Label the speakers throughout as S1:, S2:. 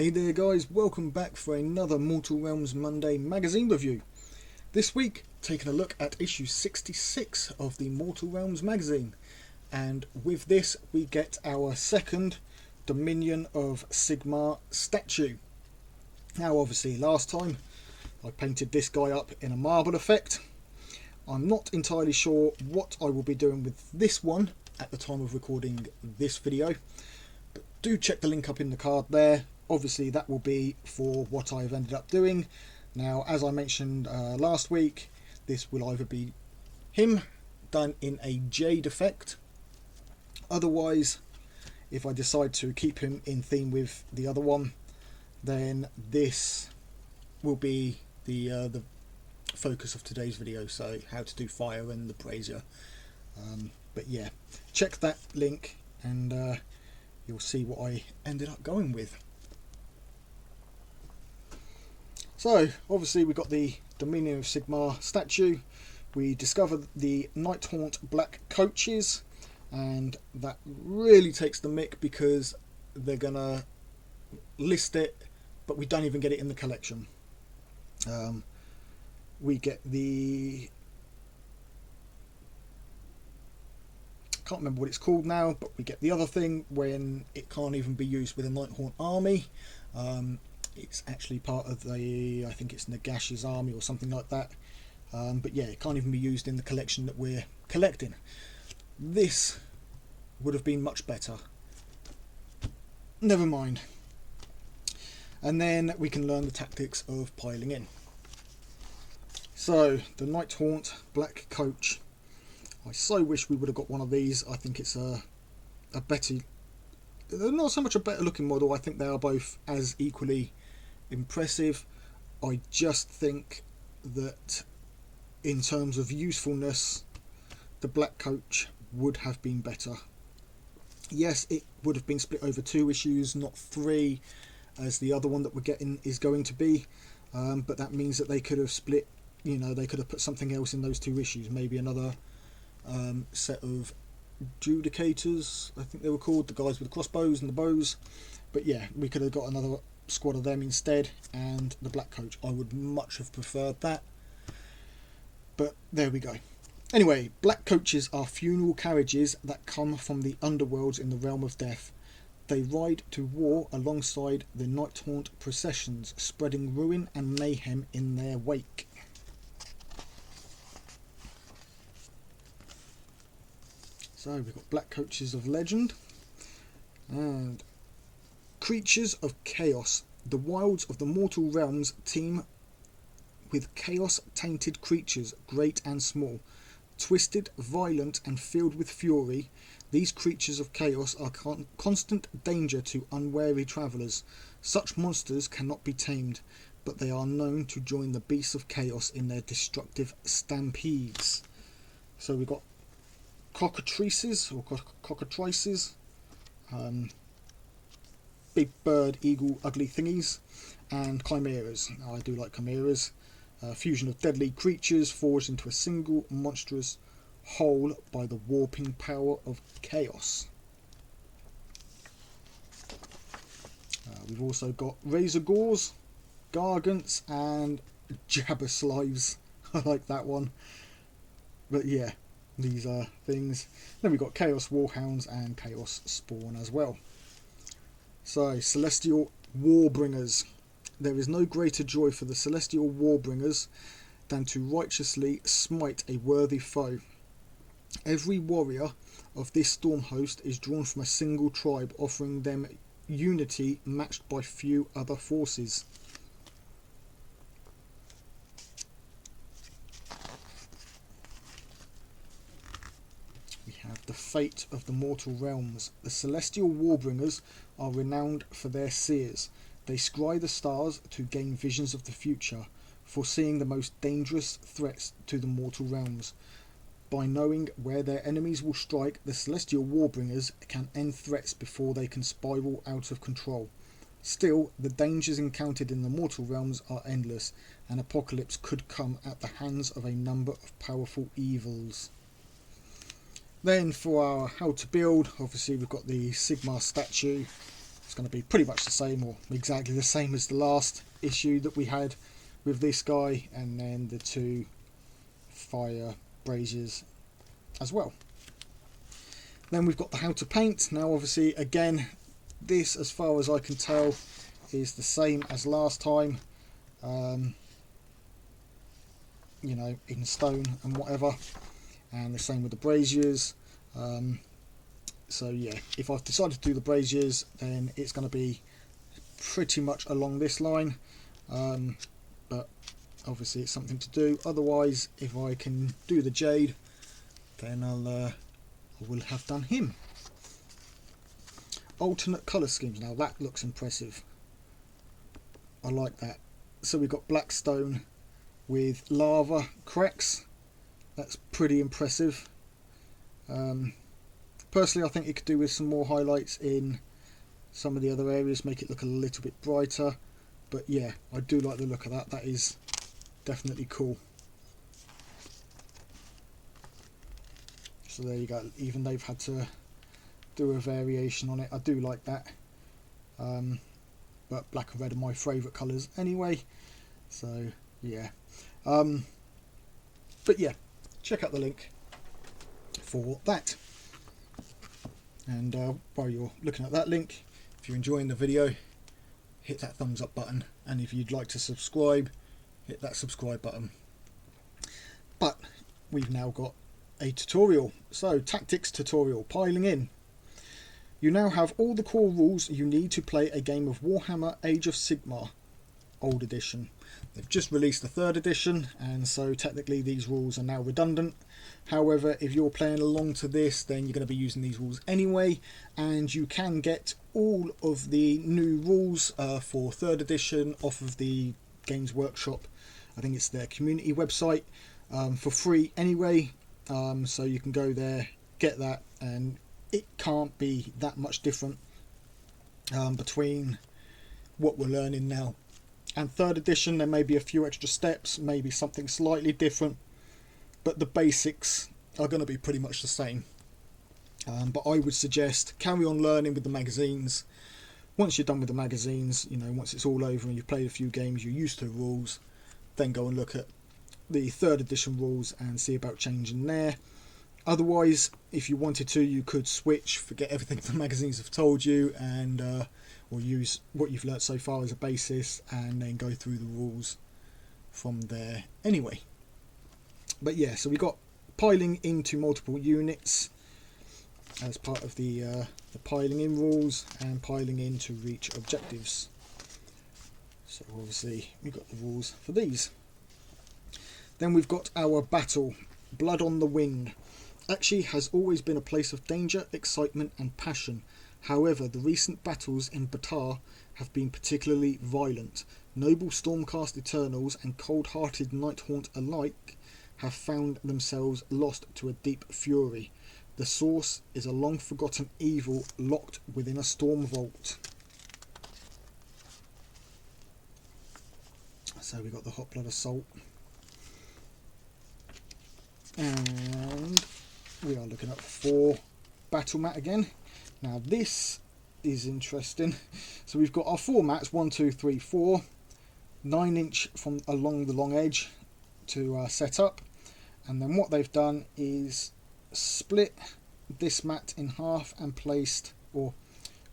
S1: Hey there guys, welcome back for another Mortal Realms Monday magazine review. This week, taking a look at issue 66 of the Mortal Realms magazine. And with this, we get our second Dominion of Sigmar statue. Now obviously last time, I painted this guy up in a marble effect. I'm not entirely sure what I will be doing with this one at the time of recording this video. But do check the link up in the card there. Obviously that will be for what I've ended up doing. Now, as I mentioned last week, this will either be him done in a jade effect. Otherwise, if I decide to keep him in theme with the other one, then this will be the focus of today's video. So how to do fire and the brazier. But yeah, check that link and you'll see what I ended up going with. So obviously we got the Dominion of Sigmar statue. We discovered the Nighthaunt black coaches, and that really takes the mick because they're gonna list it, but we don't even get it in the collection. We get the, can't remember what it's called now, but we get the other thing when it can't even be used with a Nighthaunt army. It's actually part of the, I think it's Nagash's army or something like that. But yeah, it can't even be used in the collection that we're collecting. This would have been much better. Never mind. And then we can learn the tactics of piling in. So, the Nighthaunt black coach. I so wish we would have got one of these. I think it's a better, not so much a better looking model. I think they are both as equally impressive. I just think that in terms of usefulness, the black coach would have been better. Yes, it would have been split over 2 issues, not 3, as the other one that we're getting is going to be. But that means that they could have split, you know, they could have put something else in those 2 issues, maybe another set of judicators, I think they were called, the guys with the crossbows and the bows. But yeah, we could have got another squad of them instead, and the black coach, I would much have preferred that, but there we go. Anyway, black coaches are funeral carriages that come from the underworlds in the realm of death. They ride to war alongside the Nighthaunt processions, spreading ruin and mayhem in their wake. So we've got black coaches of legend and creatures of chaos. The wilds of the mortal realms teem with chaos-tainted creatures, great and small. Twisted, violent, and filled with fury, these creatures of chaos are constant danger to unwary travellers. Such monsters cannot be tamed, but they are known to join the beasts of chaos in their destructive stampedes. So we've got cockatrices or cockatrices, big bird, eagle, ugly thingies, and chimeras. Now, I do like chimeras. Fusion of deadly creatures forged into a single monstrous whole by the warping power of chaos. We've also got razor gores, gargants, and jabberslaves. I like that one. But yeah, these are things. Then we've got chaos warhounds and chaos spawn as well. So, celestial warbringers. There is no greater joy for the celestial warbringers than to righteously smite a worthy foe. Every warrior of this storm host is drawn from a single tribe, offering them unity matched by few other forces. We have the fate of the mortal realms. The celestial warbringers are renowned for their seers. They scry the stars to gain visions of the future, foreseeing the most dangerous threats to the mortal realms. By knowing where their enemies will strike, the celestial warbringers can end threats before they can spiral out of control. Still, the dangers encountered in the mortal realms are endless, and apocalypse could come at the hands of a number of powerful evils. Then for our how to build, obviously we've got the Sigmar statue. It's going to be pretty much the same, or exactly the same as the last issue that we had with this guy, and then the 2 fire braziers as well. Then we've got the how to paint. Now obviously again, this as far as I can tell is the same as last time, you know, in stone and whatever, and the same with the braziers. So yeah, if I've decided to do the braziers, then it's going to be pretty much along this line, but obviously it's something to do. Otherwise, if I can do the jade, then I will have done him. Alternate colour schemes. Now that looks impressive. I like that. So we've got black stone with lava cracks. That's pretty impressive. Personally, I think it could do with some more highlights in some of the other areas, make it look a little bit brighter. But yeah, I do like the look of that. That is definitely cool. So there you go. Even they've had to do a variation on it. I do like that. But black and red are my favourite colours anyway. So yeah. But yeah, check out the link for that. And while you're looking at that link, if you're enjoying the video, hit that thumbs up button, and if you'd like to subscribe, hit that subscribe button. But we've now got a tutorial. So tactics tutorial, piling in. You now have all the core rules you need to play a game of Warhammer Age of Sigmar Old Edition. They've just released the 3rd edition, and so technically these rules are now redundant. However, if you're playing along to this, then you're going to be using these rules anyway, and you can get all of the new rules for 3rd edition off of the Games Workshop. I think it's their community website, for free anyway. So you can go there, get that, and it can't be that much different between what we're learning now and 3rd edition. There may be a few extra steps, maybe something slightly different, but the basics are going to be pretty much the same. But I would suggest carry on learning with the magazines. Once you're done with the magazines, you know, once it's all over and you've played a few games, you're used to the rules, then go and look at the 3rd edition rules and see about changing there. Otherwise, if you wanted to, you could switch, forget everything the magazines have told you, and or use what you've learnt so far as a basis, and then go through the rules from there anyway. But yeah, so we got piling into multiple units as part of the piling in rules, and piling in to reach objectives. So obviously we've got the rules for these. Then we've got our battle, Blood on the Wing. Actually has always been a place of danger, excitement and passion. However, the recent battles in Batar have been particularly violent. Noble Stormcast Eternals and cold-hearted Nighthaunt alike have found themselves lost to a deep fury. The source is a long-forgotten evil locked within a storm vault. So we've got the Hot Blood Assault. And we are looking at 4 battle mat again. Now this is interesting. So we've got our 4 mats, 1, 2, 3, 4, 9-inch from along the long edge to set up. And then what they've done is split this mat in half and placed, or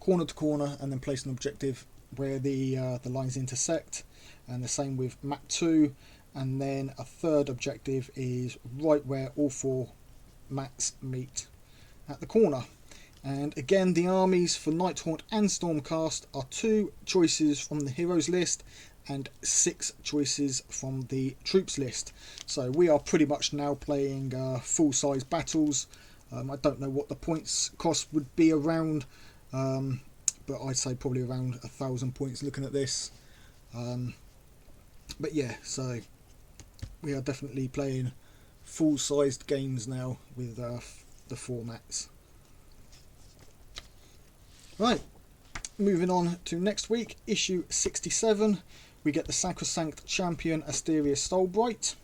S1: corner to corner, and then placed an objective where the lines intersect. And the same with mat 2. And then a 3rd objective is right where all 4 mats meet at the corner. And again, the armies for Nighthaunt and Stormcast are 2 choices from the heroes list and 6 choices from the troops list. So we are pretty much now playing full-size battles. I don't know what the points cost would be around, but I'd say probably around 1,000 points looking at this. But yeah, so we are definitely playing full-sized games now with the formats. Right, moving on to next week, issue 67. We get the Sacrosanct Champion Asterius Stolbright.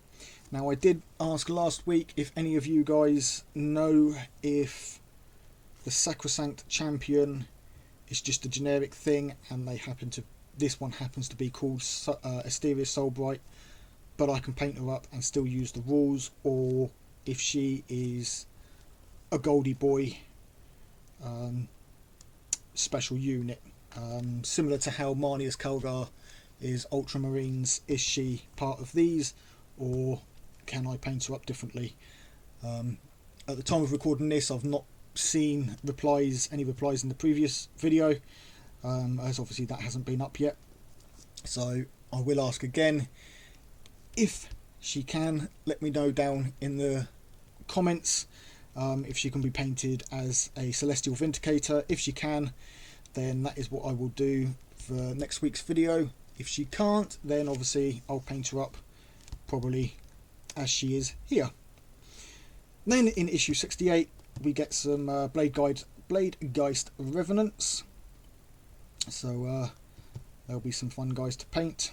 S1: Now I did ask last week if any of you guys know if the Sacrosanct Champion it's just a generic thing, and this one happens to be called Asteria Soulbright, but I can paint her up and still use the rules. Or if she is a Goldie Boy special unit, similar to how Marnius Kalgar is Ultramarines, is she part of these, or can I paint her up differently? At the time of recording this, I've not seen any replies in the previous video, as obviously that hasn't been up yet. So I will ask again. If she can, let me know down in the comments if she can be painted as a Celestial Vindicator. If she can, then that is what I will do for next week's video. If she can't, then obviously I'll paint her up probably as she is here. Then in issue 68 we get some Bladegeist Revenants, so there'll be some fun guys to paint.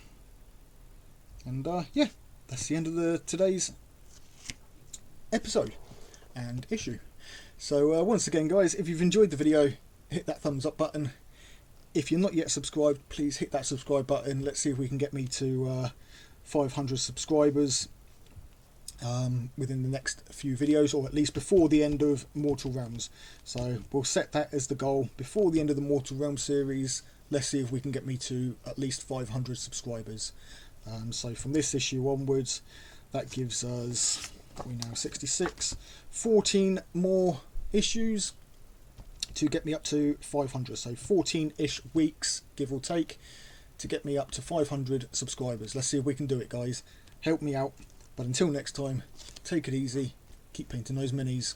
S1: And yeah, that's the end of today's episode and issue. So once again guys, if you've enjoyed the video, hit that thumbs up button. If you're not yet subscribed, please hit that subscribe button. Let's see if we can get me to 500 subscribers within the next few videos, or at least before the end of Mortal Realms. So we'll set that as the goal before the end of the Mortal Realms series. Let's see if we can get me to at least 500 subscribers. So from this issue onwards, that gives us, we now 66, 14 more issues to get me up to 500. So 14-ish weeks, give or take, to get me up to 500 subscribers. Let's see if we can do it, guys. Help me out. But until next time, take it easy, keep painting those minis.